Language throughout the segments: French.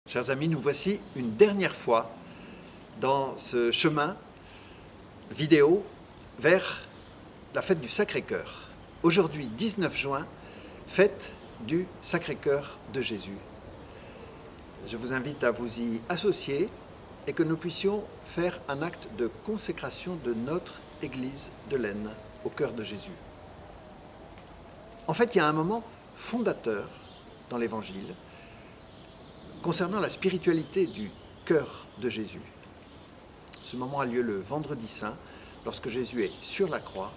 Chers amis, nous voici une dernière fois dans ce chemin vidéo vers la fête du Sacré-Cœur. Aujourd'hui, 19 juin, fête du Sacré-Cœur de Jésus. Je vous invite à vous y associer et que nous puissions faire un acte de consécration de notre Église de l'Aisne au cœur de Jésus. En fait, il y a un moment fondateur dans l'Évangile concernant la spiritualité du cœur de Jésus. Ce moment a lieu le vendredi saint, lorsque Jésus est sur la croix.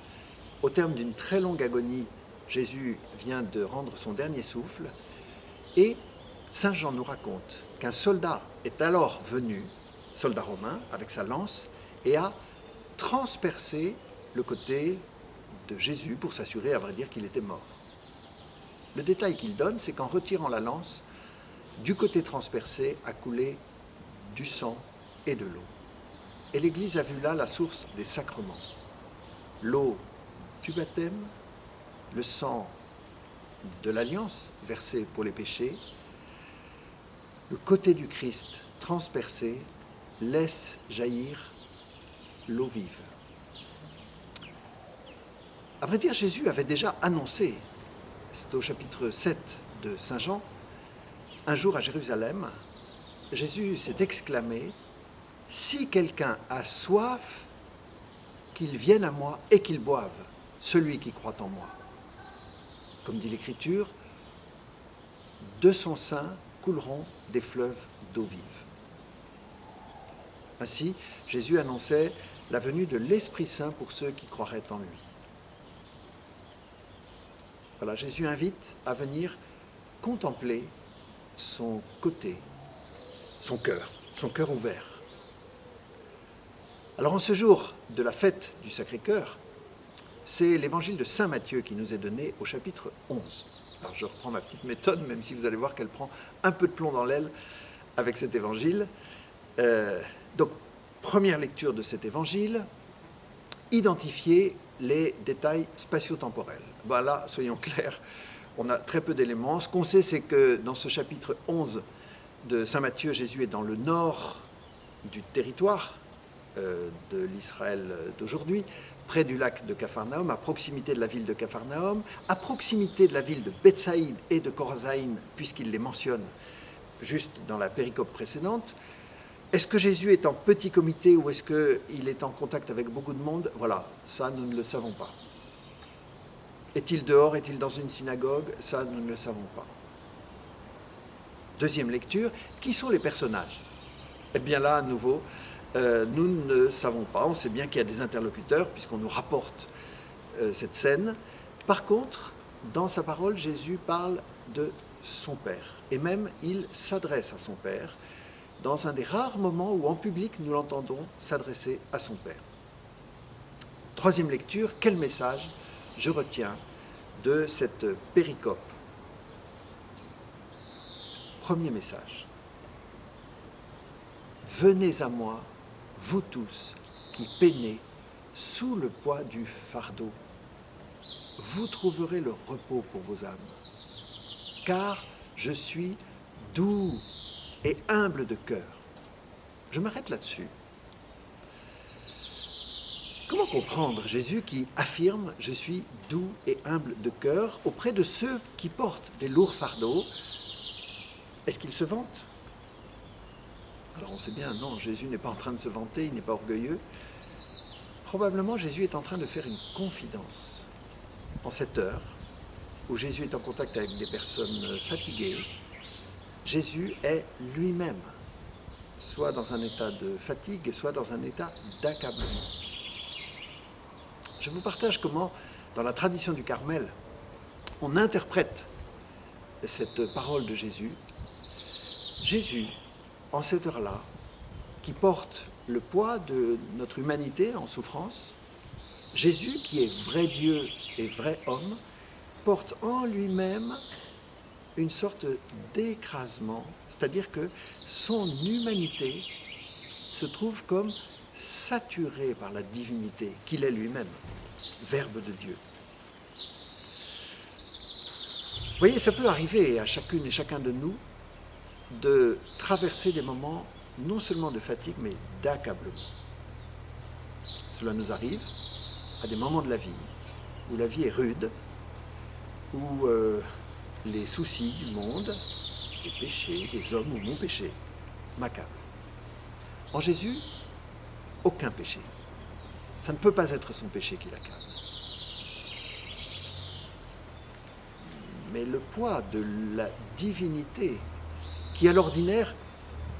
Au terme d'une très longue agonie, Jésus vient de rendre son dernier souffle et saint Jean nous raconte qu'un soldat est alors venu, soldat romain, avec sa lance, et a transpercé le côté de Jésus pour s'assurer, à vrai dire, qu'il était mort. Le détail qu'il donne, c'est qu'en retirant la lance, du côté transpercé a coulé du sang et de l'eau. Et l'Église a vu là la source des sacrements. L'eau du baptême, le sang de l'alliance versé pour les péchés, le côté du Christ transpercé laisse jaillir l'eau vive. À vrai dire, Jésus avait déjà annoncé, c'est au chapitre 7 de Saint Jean, un jour à Jérusalem, Jésus s'est exclamé « Si quelqu'un a soif, qu'il vienne à moi et qu'il boive, celui qui croit en moi. » Comme dit l'Écriture, de son sein couleront des fleuves d'eau vive. Ainsi, Jésus annonçait la venue de l'Esprit Saint pour ceux qui croiraient en lui. Voilà, Jésus invite à venir contempler son côté, son cœur ouvert. Alors en ce jour de la fête du Sacré-Cœur, c'est l'évangile de Saint Matthieu qui nous est donné au chapitre 11. Alors je reprends ma petite méthode, même si vous allez voir qu'elle prend un peu de plomb dans l'aile avec cet évangile. Donc, première lecture de cet évangile, identifier les détails spatio-temporels. Ben là, soyons clairs, on a très peu d'éléments. Ce qu'on sait, c'est que dans ce chapitre 11 de Saint Matthieu, Jésus est dans le nord du territoire de l'Israël d'aujourd'hui, près du lac de Capharnaüm, à proximité de la ville de Capharnaüm, à proximité de la ville de Bethsaïde et de Chorazin, puisqu'il les mentionne juste dans la péricope précédente. Est-ce que Jésus est en petit comité ou est-ce qu'il est en contact avec beaucoup de monde? Voilà, ça nous ne le savons pas. Est-il dehors? Est-il dans une synagogue? Ça, nous ne le savons pas. Deuxième lecture, qui sont les personnages? Eh bien là, à nouveau, nous ne savons pas. On sait bien qu'il y a des interlocuteurs, puisqu'on nous rapporte cette scène. Par contre, dans sa parole, Jésus parle de son Père. Et même, il s'adresse à son Père, dans un des rares moments où, en public, nous l'entendons s'adresser à son Père. Troisième lecture, quel message je retiens de cette péricope? Premier message. Venez à moi, vous tous qui peinez sous le poids du fardeau. Vous trouverez le repos pour vos âmes. Car je suis doux et humble de cœur. Je m'arrête là-dessus. Comment comprendre Jésus qui affirme « Je suis doux et humble de cœur » auprès de ceux qui portent des lourds fardeaux? Est-ce qu'il se vante? Alors on sait bien, non, Jésus n'est pas en train de se vanter, il n'est pas orgueilleux. Probablement Jésus est en train de faire une confidence. En cette heure où Jésus est en contact avec des personnes fatiguées, Jésus est lui-même soit dans un état de fatigue, soit dans un état d'accablement. Je vous partage comment, dans la tradition du Carmel, on interprète cette parole de Jésus. Jésus, en cette heure-là, qui porte le poids de notre humanité en souffrance, Jésus, qui est vrai Dieu et vrai homme, porte en lui-même une sorte d'écrasement, c'est-à-dire que son humanité se trouve comme saturée par la divinité qu'il est lui-même, Verbe de Dieu. Vous voyez, ça peut arriver à chacune et chacun de nous de traverser des moments non seulement de fatigue, mais d'accablement. Cela nous arrive à des moments de la vie où la vie est rude, où les soucis du monde, les péchés, les hommes ou mon péché m'accablent. En Jésus, aucun péché. Ça ne peut pas être son péché qui l'accable. Mais le poids de la divinité, qui à l'ordinaire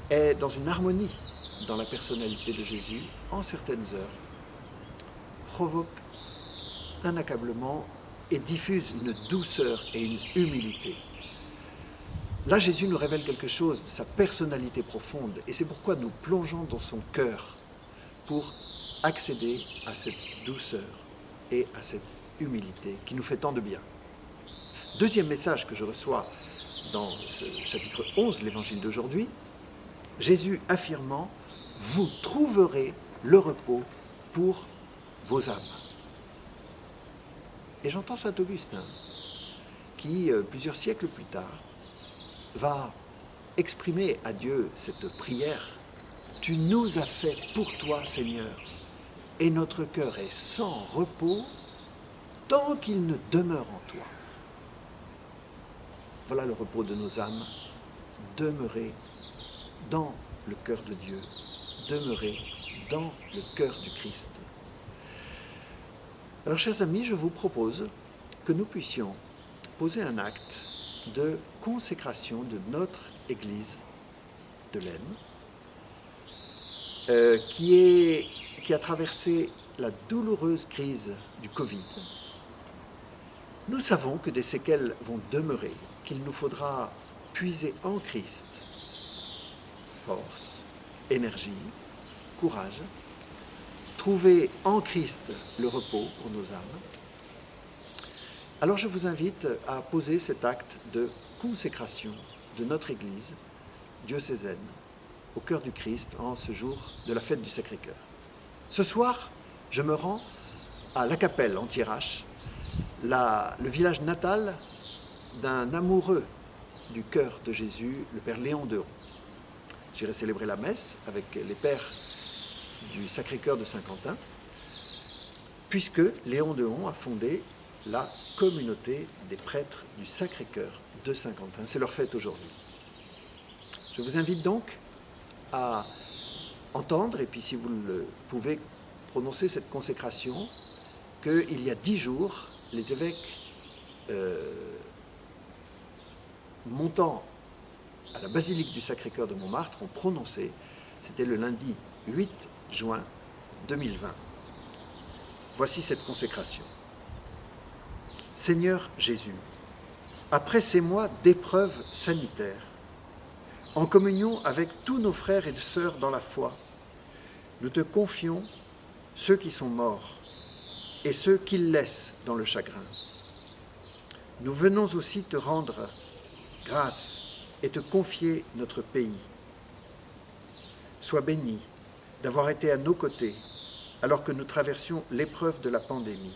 est dans une harmonie dans la personnalité de Jésus, en certaines heures, provoque un accablement et diffuse une douceur et une humilité. Là, Jésus nous révèle quelque chose de sa personnalité profonde, et c'est pourquoi nous plongeons dans son cœur pour accéder à cette douceur et à cette humilité qui nous fait tant de bien. Deuxième message que je reçois dans ce chapitre 11 de l'évangile d'aujourd'hui, Jésus affirmant « Vous trouverez le repos pour vos âmes ». Et j'entends saint Augustin qui, plusieurs siècles plus tard, va exprimer à Dieu cette prière « Tu nous as fait pour toi, Seigneur, et notre cœur est sans repos tant qu'il ne demeure en toi. » Voilà le repos de nos âmes, demeurer dans le cœur de Dieu, demeurer dans le cœur du Christ. Alors, chers amis, je vous propose que nous puissions poser un acte de consécration de notre Église de l'Aisne, qui a traversé la douloureuse crise du Covid. Nous savons que des séquelles vont demeurer, qu'il nous faudra puiser en Christ force, énergie, courage, trouver en Christ le repos pour nos âmes. Alors je vous invite à poser cet acte de consécration de notre Église diocésaine au cœur du Christ en ce jour de la fête du Sacré-Cœur. Ce soir, je me rends à La Capelle, en Thiérache, le village natal d'un amoureux du cœur de Jésus, le Père Léon Dehaut. J'irai célébrer la messe avec les pères du Sacré-Cœur de Saint-Quentin, puisque Léon Dehaut a fondé la communauté des prêtres du Sacré-Cœur de Saint-Quentin. C'est leur fête aujourd'hui. Je vous invite donc à entendre, et puis si vous le pouvez, prononcer cette consécration, qu'il y a 10 jours, les évêques montant à la basilique du Sacré-Cœur de Montmartre ont prononcé, c'était le lundi 8 juin 2020. Voici cette consécration. Seigneur Jésus, après ces mois d'épreuves sanitaires, en communion avec tous nos frères et sœurs dans la foi, nous te confions ceux qui sont morts et ceux qu'ils laissent dans le chagrin. Nous venons aussi te rendre grâce et te confier notre pays. Sois béni d'avoir été à nos côtés alors que nous traversions l'épreuve de la pandémie.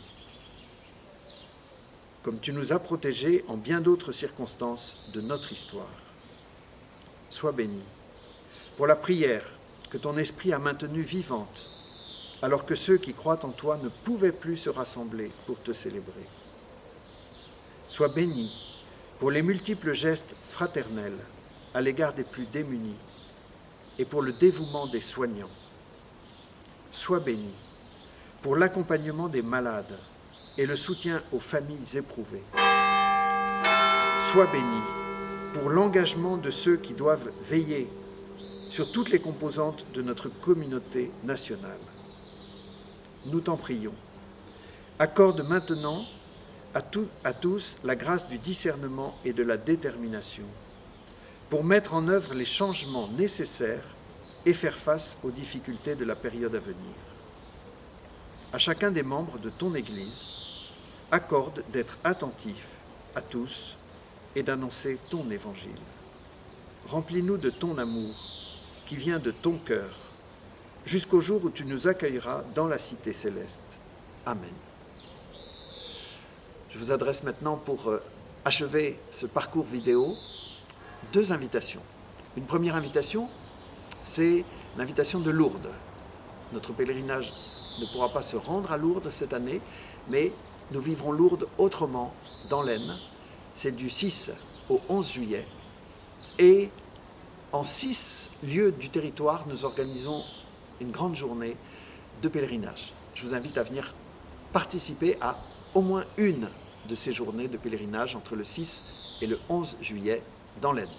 Comme tu nous as protégés en bien d'autres circonstances de notre histoire. Sois béni pour la prière que ton esprit a maintenue vivante alors que ceux qui croient en toi ne pouvaient plus se rassembler pour te célébrer. Sois béni pour les multiples gestes fraternels à l'égard des plus démunis et pour le dévouement des soignants. Sois béni pour l'accompagnement des malades et le soutien aux familles éprouvées. Sois béni pour l'engagement de ceux qui doivent veiller sur toutes les composantes de notre communauté nationale. Nous t'en prions. Accorde maintenant à tous la grâce du discernement et de la détermination pour mettre en œuvre les changements nécessaires et faire face aux difficultés de la période à venir. À chacun des membres de ton Église, accorde d'être attentif à tous et d'annoncer ton évangile. Remplis-nous de ton amour qui vient de ton cœur, jusqu'au jour où tu nous accueilleras dans la cité céleste. Amen. Je vous adresse maintenant, pour achever ce parcours vidéo, 2 invitations. Une première invitation, c'est l'invitation de Lourdes. Notre pèlerinage ne pourra pas se rendre à Lourdes cette année, mais nous vivrons Lourdes autrement dans l'Aisne. C'est du 6 au 11 juillet. Et en 6 lieux du territoire, nous organisons une grande journée de pèlerinage. Je vous invite à venir participer à au moins une de ces journées de pèlerinage entre le 6 et le 11 juillet dans l'Aisne.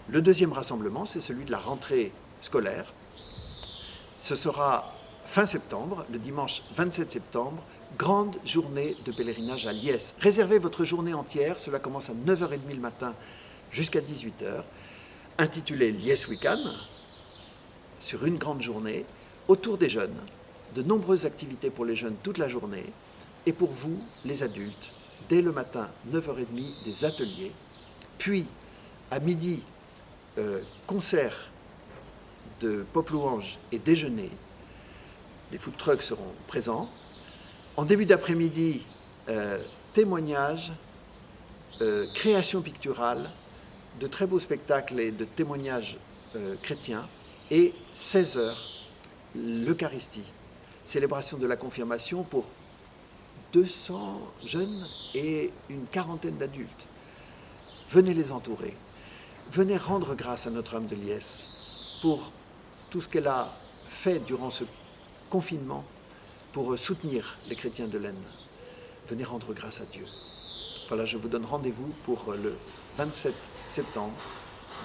Le deuxième rassemblement, c'est celui de la rentrée scolaire. Ce sera fin septembre, le dimanche 27 septembre, grande journée de pèlerinage à Liesse. Réservez votre journée entière, cela commence à 9h30 le matin jusqu'à 18h, intitulée Liesse Weekend, sur une grande journée, autour des jeunes, de nombreuses activités pour les jeunes toute la journée, et pour vous, les adultes, dès le matin, 9h30, des ateliers, puis à midi, concert de pop louange et déjeuner. Les food trucks seront présents. En début d'après-midi, témoignages, création picturale, de très beaux spectacles et de témoignages chrétiens. Et 16h, l'Eucharistie, célébration de la confirmation pour 200 jeunes et une quarantaine d'adultes. Venez les entourer. Venez rendre grâce à Notre-Dame de Liesse pour tout ce qu'elle a fait durant ce confinement pour soutenir les chrétiens de l'Aisne. Venez rendre grâce à Dieu. Voilà, je vous donne rendez-vous pour le 27 septembre.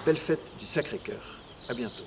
Belle fête du Sacré-Cœur. À bientôt.